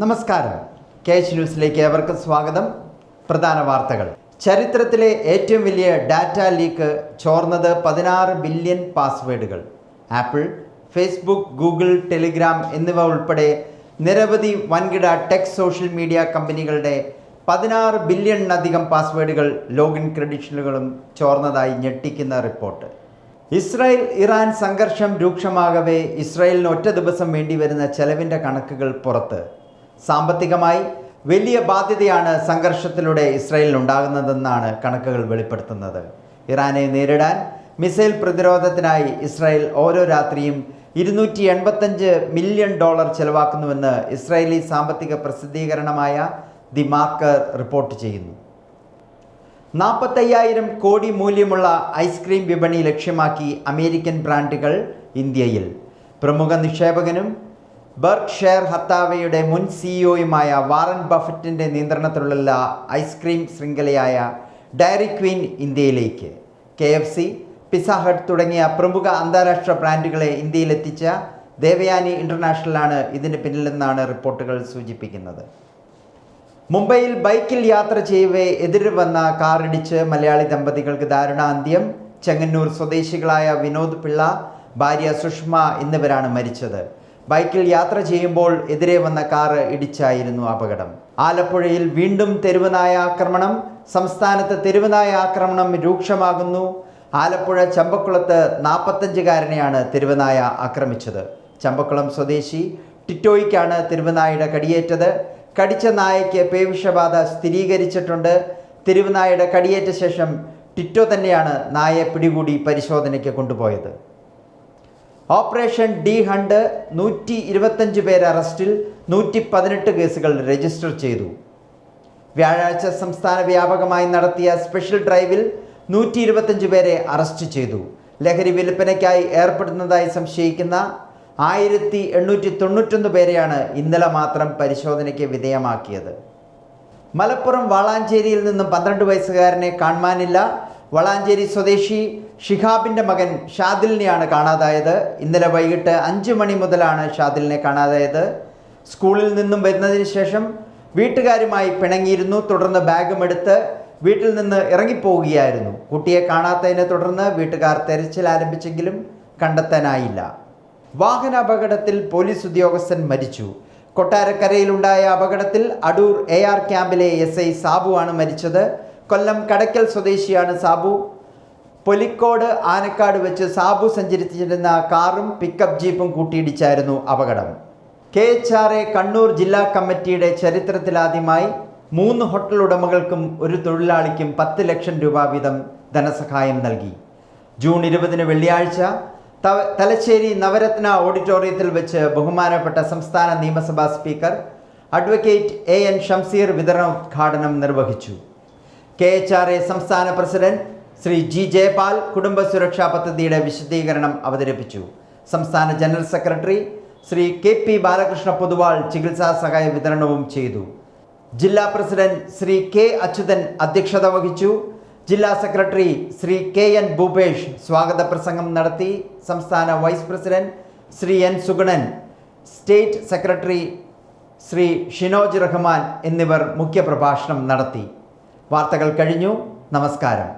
നമസ്കാരം. കേച്ച് ന്യൂസിലേക്ക് ഏവർക്കും സ്വാഗതം. പ്രധാന വാർത്തകൾ. ചരിത്രത്തിലെ ഏറ്റവും വലിയ ഡാറ്റ ലീക്ക് ചോർന്നത് 16 ബില്യൺ പാസ്വേഡുകൾ. ആപ്പിൾ, ഫേസ്ബുക്ക്, ഗൂഗിൾ, ടെലിഗ്രാം എന്നിവ ഉൾപ്പെടെ നിരവധി വൻകിട ടെക് സോഷ്യൽ മീഡിയ കമ്പനികളുടെ 16 ബില്യണിലധികം പാസ്വേഡുകൾ ലോഗിൻ ക്രെഡൻഷ്യലുകളും ചോർന്നതായി ഞെട്ടിക്കുന്ന റിപ്പോർട്ട്. ഇസ്രായേൽ ഇറാൻ സംഘർഷം രൂക്ഷമാകവേ ഇസ്രായേലിന് ഒറ്റ ദിവസം വേണ്ടിവരുന്ന ചെലവിൻ്റെ കണക്കുകൾ പുറത്ത്. സാമ്പത്തികമായി വലിയ ബാധ്യതയാണ് സംഘർഷത്തിലൂടെ ഇസ്രായേലിനുണ്ടാകുന്നതെന്നാണ് കണക്കുകൾ വെളിപ്പെടുത്തുന്നത്. ഇറാനെ നേരിടാൻ മിസൈൽ പ്രതിരോധത്തിനായി ഇസ്രായേൽ ഓരോ രാത്രിയും $285 മില്യൺ ചെലവാക്കുന്നുവെന്ന് ഇസ്രായേലി സാമ്പത്തിക പ്രസിദ്ധീകരണമായ ദി മാർക്കർ റിപ്പോർട്ട് ചെയ്യുന്നു. 45,000 കോടി മൂല്യമുള്ള ഐസ്ക്രീം വിപണി ലക്ഷ്യമാക്കി അമേരിക്കൻ ബ്രാൻഡുകൾ ഇന്ത്യയിൽ. പ്രമുഖ നിക്ഷേപകനും ബർക്ക്ഷയർ ഹത്താവയുടെ മുൻ സിഇഒയുമായ വാറൻ ബഫറ്റിൻ്റെ നിയന്ത്രണത്തിലുള്ള ഐസ്ക്രീം ശൃംഖലയായ ഡയറി ക്വീൻ ഇന്ത്യയിലേക്ക്. KFC, പിസ്സ ഹട്ട് തുടങ്ങിയ പ്രമുഖ അന്താരാഷ്ട്ര ബ്രാൻഡുകളെ ഇന്ത്യയിലെത്തിച്ച ദേവയാനി ഇൻ്റർനാഷണലാണ് ഇതിന് പിന്നിലെന്നാണ് റിപ്പോർട്ടുകൾ സൂചിപ്പിക്കുന്നത്. മുംബൈയിൽ ബൈക്കിൽ യാത്ര ചെയ്യവേ എതിരെ വന്ന കാറിടിച്ച് മലയാളി ദമ്പതികൾക്ക് ദാരുണാന്ത്യം. ചെങ്ങന്നൂർ സ്വദേശികളായ വിനോദ് പിള്ള, ഭാര്യ സുഷ്മ എന്നിവരാണ് മരിച്ചത്. ബൈക്കിൽ യാത്ര ചെയ്യുമ്പോൾ എതിരെ വന്ന കാർ ഇടിച്ചായിരുന്നു അപകടം. ആലപ്പുഴയിൽ വീണ്ടും തെരുവുനായ ആക്രമണം. സംസ്ഥാനത്ത് തെരുവുനായ ആക്രമണം രൂക്ഷമാകുന്നു. ആലപ്പുഴ ചമ്പക്കുളത്ത് 45-കാരനെയാണ് തെരുവുനായ ആക്രമിച്ചത്. ചമ്പക്കുളം സ്വദേശി ടിറ്റോയ്ക്കാണ് തെരുവുനായയുടെ കടിയേറ്റത്. കടിച്ച നായയ്ക്ക് പേവിഷബാധ സ്ഥിരീകരിച്ചിട്ടുണ്ട്. തെരുവുനായയുടെ കടിയേറ്റ ശേഷം ടിറ്റോ തന്നെയാണ് നായയെ പിടികൂടി പരിശോധനയ്ക്ക് കൊണ്ടുപോയത്. ഓപ്പറേഷൻ ഡി ഹണ്ട് 125 പേർ അറസ്റ്റിൽ, 118 കേസുകൾ രജിസ്റ്റർ ചെയ്തു. വ്യാഴാഴ്ച സംസ്ഥാന വ്യാപകമായി നടത്തിയ സ്പെഷ്യൽ ഡ്രൈവിൽ 125 പേരെ അറസ്റ്റ് ചെയ്തു. ലഹരി വിൽപ്പനയ്ക്കായി ഏർപ്പെടുന്നതായി സംശയിക്കുന്ന 1891 പേരെയാണ് ഇന്നലെ മാത്രം പരിശോധനയ്ക്ക് വിധേയമാക്കിയത്. മലപ്പുറം വളാഞ്ചേരിയിൽ നിന്നും 12 വയസ്സുകാരനെ കാണാനില്ല. വളാഞ്ചേരി സ്വദേശി ഷിഹാബിൻ്റെ മകൻ ഷാദിലിനെയാണ് കാണാതായത്. ഇന്നലെ വൈകിട്ട് 5 മണി മുതലാണ് ഷാദിലിനെ കാണാതായത്. സ്കൂളിൽ നിന്നും വരുന്നതിന് ശേഷം വീട്ടുകാരുമായി പിണങ്ങിയിരുന്നു. തുടർന്ന് ബാഗുമെടുത്ത് വീട്ടിൽ നിന്ന് ഇറങ്ങിപ്പോവുകയായിരുന്നു. കുട്ടിയെ കാണാത്തതിനെ തുടർന്ന് വീട്ടുകാർ തെരച്ചിൽ ആരംഭിച്ചെങ്കിലും കണ്ടെത്താനായില്ല. വാഹനാപകടത്തിൽ പോലീസ് ഉദ്യോഗസ്ഥൻ മരിച്ചു. കൊട്ടാരക്കരയിലുണ്ടായ അപകടത്തിൽ അടൂർ AR ക്യാമ്പിലെ SI സാബു ആണ് മരിച്ചത്. കൊല്ലം കടയ്ക്കൽ സ്വദേശിയാണ് സാബു. പൊലിക്കോട് ആനക്കാട് വെച്ച് സാബു സഞ്ചരിച്ചിരുന്ന കാറും പിക്കപ്പ് ജീപ്പും കൂട്ടിയിടിച്ചായിരുന്നു അപകടം. KHRA കണ്ണൂർ ജില്ലാ കമ്മിറ്റിയുടെ ചരിത്രത്തിലാദ്യമായി 3 ഹോട്ടൽ ഉടമകൾക്കും ഒരു തൊഴിലാളിക്കും 10 ലക്ഷം രൂപ വീതം ധനസഹായം നൽകി. ജൂൺ 20 വെള്ളിയാഴ്ച തലശ്ശേരി നവരത്ന ഓഡിറ്റോറിയത്തിൽ വെച്ച് ബഹുമാനപ്പെട്ട സംസ്ഥാന നിയമസഭാ സ്പീക്കർ അഡ്വക്കേറ്റ് AN ഷംസീർ വിതരണോദ്ഘാടനം നിർവഹിച്ചു. KHRA സംസ്ഥാന പ്രസിഡന്റ് ശ്രീ G ജയപാൽ കുടുംബ സുരക്ഷാ പദ്ധതിയുടെ വിശദീകരണം അവതരിപ്പിച്ചു. സംസ്ഥാന general secretary Shri KP Balakrishna Poduval ചികിത്സാ സഹായ വിതരണവും ചെയ്തു. ജില്ലാ പ്രസിഡന്റ് ശ്രീ K അച്യുതൻ അധ്യക്ഷത വഹിച്ചു. ജില്ലാ സെക്രട്ടറി ശ്രീ KN ഭൂപേഷ് സ്വാഗത പ്രസംഗം നടത്തി. സംസ്ഥാന vice president Shri N Sugunan, state secretary Shri Shinoj Rahman എന്നിവർ മുഖ്യപ്രഭാഷണം നടത്തി. വാർത്തകൾ കഴിഞ്ഞു. നമസ്കാരം.